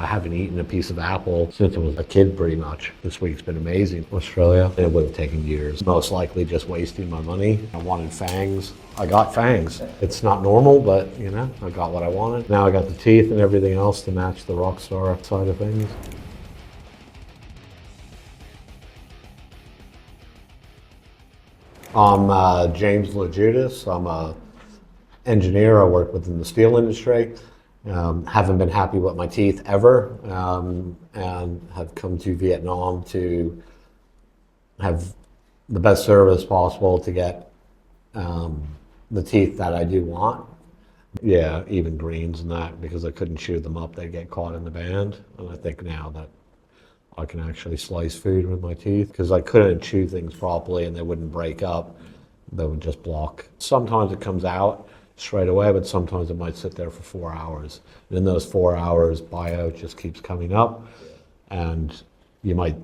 I haven't eaten a piece of apple since I was a kid pretty much. This week's been amazing. Australia, it would have taken years. Most likely just wasting my money. I wanted fangs. I got fangs. It's not normal, but you know, I got what I wanted. Now I got the teeth and everything else to match the Rockstar side of things. I'm James LeJudas. I'm a engineer. I work within the steel industry. Haven't been happy with my teeth ever, and have come to Vietnam to have the best service possible to get the teeth that I do want. Yeah, even greens and that, because I couldn't chew them up, they'd get caught in the band. And I think now that I can actually slice food with my teeth, because I couldn't chew things properly and they wouldn't break up. They would just block. Sometimes it comes out straight away, but sometimes it might sit there for 4 hours. And in those 4 hours, bio just keeps coming up, and you might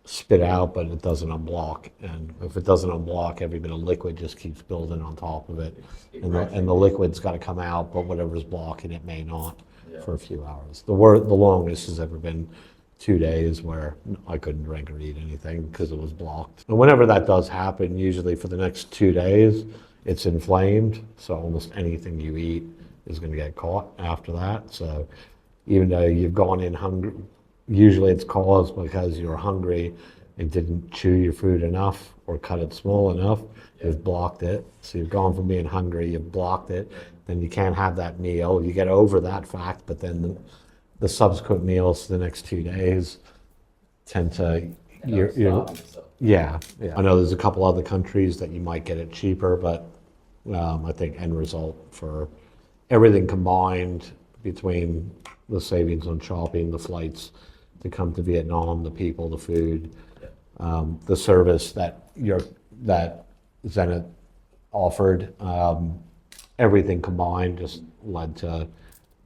spit out, but it doesn't unblock. And if it doesn't unblock, every bit of liquid just keeps building on top of it. And the liquid's got to come out, but whatever's blocking it may not for a few hours. The longest has ever been 2 days where I couldn't drink or eat anything because it was blocked. And whenever that does happen, usually for the next 2 days, it's inflamed. So almost anything you eat is going to get caught after that. So even though you've gone in hungry, usually it's caused because you're hungry and didn't chew your food enough or cut it small enough. You've blocked it. So you've gone from being hungry, you've blocked it. Then you can't have that meal. You get over that fact, but then the subsequent meals the next 2 days tend to, yeah. I know there's a couple other countries that you might get it cheaper, but I think end result for everything combined between the savings on shopping, the flights to come to Vietnam, the people, the food, the service that Zenith offered, everything combined just led to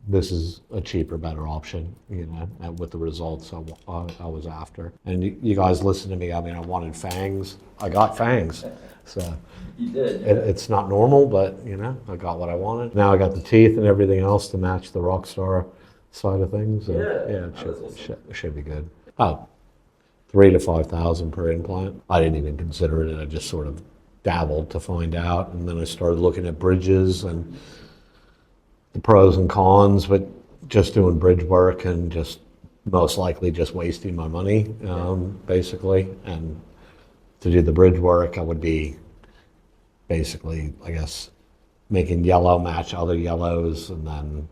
this is a cheaper, better option, you know, and with the results I was after. And you guys listen to me. I mean, I wanted fangs. I got fangs. So you did. Yeah. It's not normal, but you know, I got what I wanted. Now I got the teeth and everything else to match the Rockstar side of things. So, yeah, it should be good. Oh, 3,000 to 5,000 per implant. I didn't even consider it. I just sort of dabbled to find out, and then I started looking at bridges and the pros and cons, but just doing bridge work and just most likely just wasting my money, basically. And to do the bridge work, I would be basically, I guess, making yellow match other yellows, and then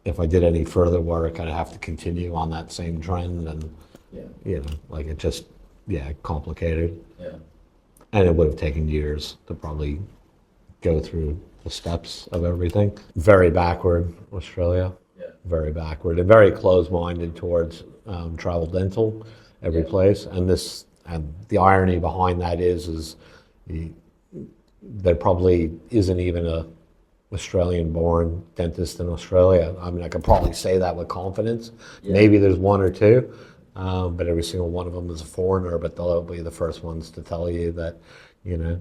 if I did any further work, I'd have to continue on that same trend, and you know, like it just, complicated. Yeah. And it would have taken years to probably go through the steps of everything. Very backward, Australia. Yeah. Very backward and very closed-minded towards travel dental, every place. And the irony behind that is there probably isn't even a Australian-born dentist in Australia. I mean, I could probably say that with confidence. Yeah. Maybe there's one or two, but every single one of them is a foreigner. But they'll be the first ones to tell you that, you know,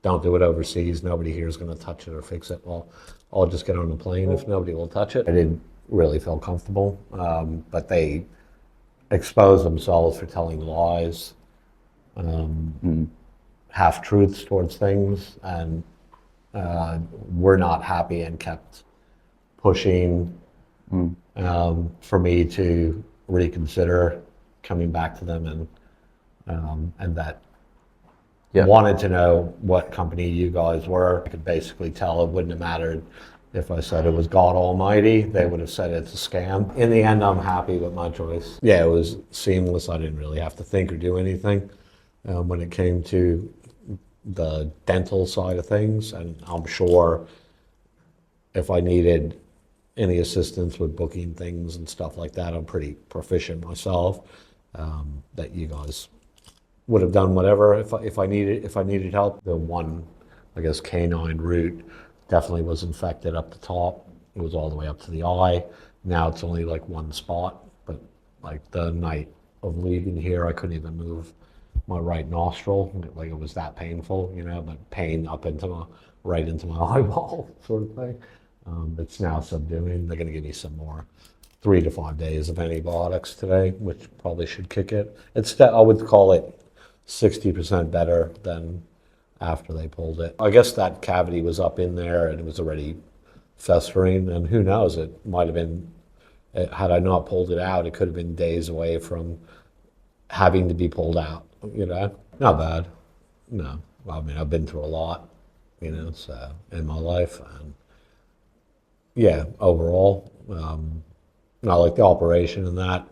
don't do it overseas. Nobody here is going to touch it or fix it. Well, I'll just get on a plane if nobody will touch it. I didn't really feel comfortable, but they expose themselves for telling lies, half-truths towards things, and were not happy and kept pushing for me to reconsider coming back to them, and that wanted to know what company you guys were. I could basically tell it wouldn't have mattered if I said it was God Almighty. They would have said it's a scam. In the end, I'm happy with my choice. Yeah, it was seamless. I didn't really have to think or do anything when it came to the dental side of things. And I'm sure if I needed any assistance with booking things and stuff like that, I'm pretty proficient myself, that you guys would have done whatever if I needed help. The one, I guess, canine root definitely was infected up the top. It was all the way up to the eye. Now it's only like one spot, but like the night of leaving here, I couldn't even move my right nostril. Like it was that painful, you know, but pain up into right into my eyeball sort of thing. It's now subduing. They're going to give me some more 3 to 5 days of antibiotics today, which probably should kick it. I would call it 60% better than after they pulled it. I guess that cavity was up in there and it was already festering, and who knows, it might have been, had I not pulled it out, it could have been days away from having to be pulled out, Not bad, no. I mean, I've been through a lot, so in my life, and yeah, overall, not like the operation and that.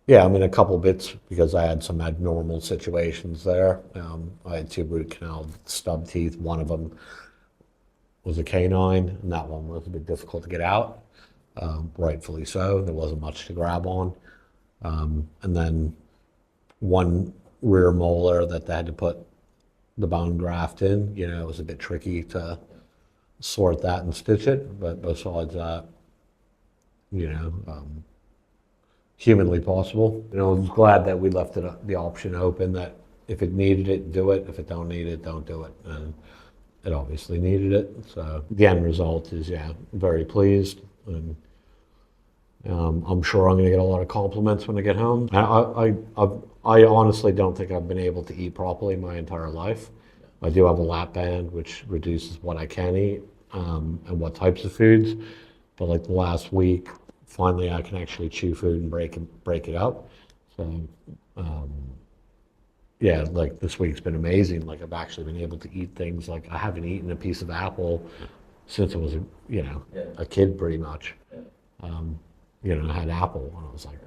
Yeah, I mean, a couple bits because I had some abnormal situations there. I had 2 root canal stub teeth. One of them was a canine, and that one was a bit difficult to get out, rightfully so. There wasn't much to grab on. And then one rear molar that they had to put the bone graft in, it was a bit tricky to sort that and stitch it. But besides that, humanly possible. I was glad that we left the option open that if it needed it, do it. If it don't need it, don't do it. And it obviously needed it. So the end result is, very pleased. And I'm sure I'm going to get a lot of compliments when I get home. I honestly don't think I've been able to eat properly my entire life. I do have a lap band, which reduces what I can eat and what types of foods. But like the last week, finally I can actually chew food and break it up. So like this week's been amazing. Like I've actually been able to eat things like I haven't eaten a piece of apple since I was a kid pretty much. I had apple and I was like,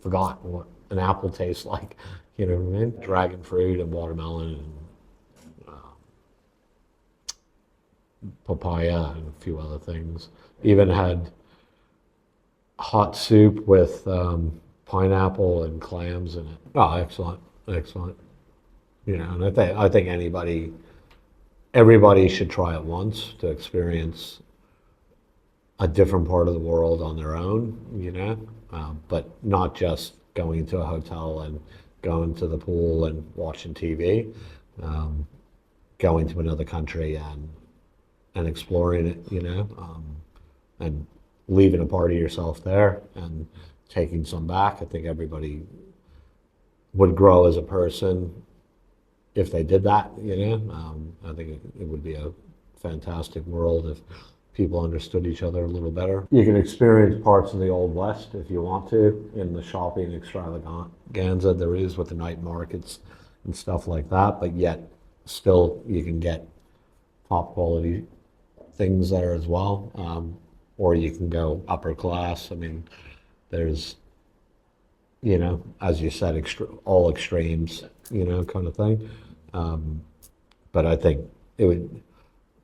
forgot what an apple tastes like. You know what I mean? Dragon fruit and watermelon and papaya and a few other things. Even had hot soup with pineapple and clams in it. Oh, excellent, excellent. And I think everybody should try it once to experience a different part of the world on their own, but not just going to a hotel and going to the pool and watching TV, going to another country and exploring it, and leaving a part of yourself there and taking some back. I think everybody would grow as a person if they did that, I think it would be a fantastic world if people understood each other a little better. You can experience parts of the Old West if you want to in the shopping extravaganza there is with the night markets and stuff like that, but yet still you can get top quality things there as well. Or you can go upper class. I mean, there's, as you said, all extremes, kind of thing. But I think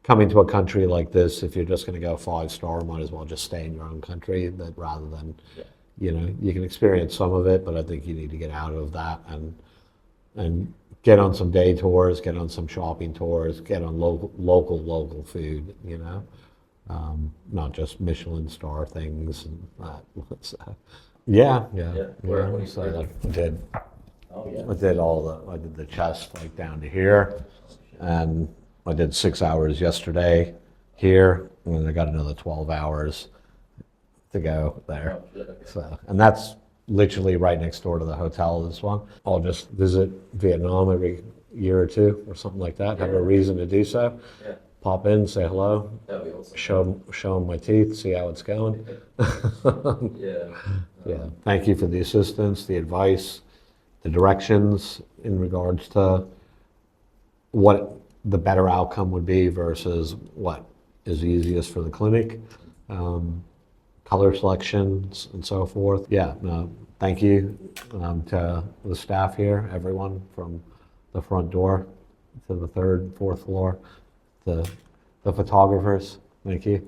coming to a country like this, if you're just going to go 5-star, might as well just stay in your own country rather than, you can experience some of it, but I think you need to get out of that and get on some day tours, get on some shopping tours, get on local food, not just Michelin star things and that. So, yeah. So I did. Oh yeah. I did the chest like down to here, and I did 6 hours yesterday here, and then I got another 12 hours to go there. So, and that's literally right next door to the hotel. This one. I'll just visit Vietnam every year or two or something like that. Have a reason to do so. Yeah. Pop in, say hello, that'd be awesome. Show them my teeth, see how it's going. Yeah. Thank you for the assistance, the advice, the directions in regards to what the better outcome would be versus what is easiest for the clinic, color selections and so forth. Yeah, no, thank you to the staff here, everyone from the front door to the 3rd, 4th floor. The photographers, thank you.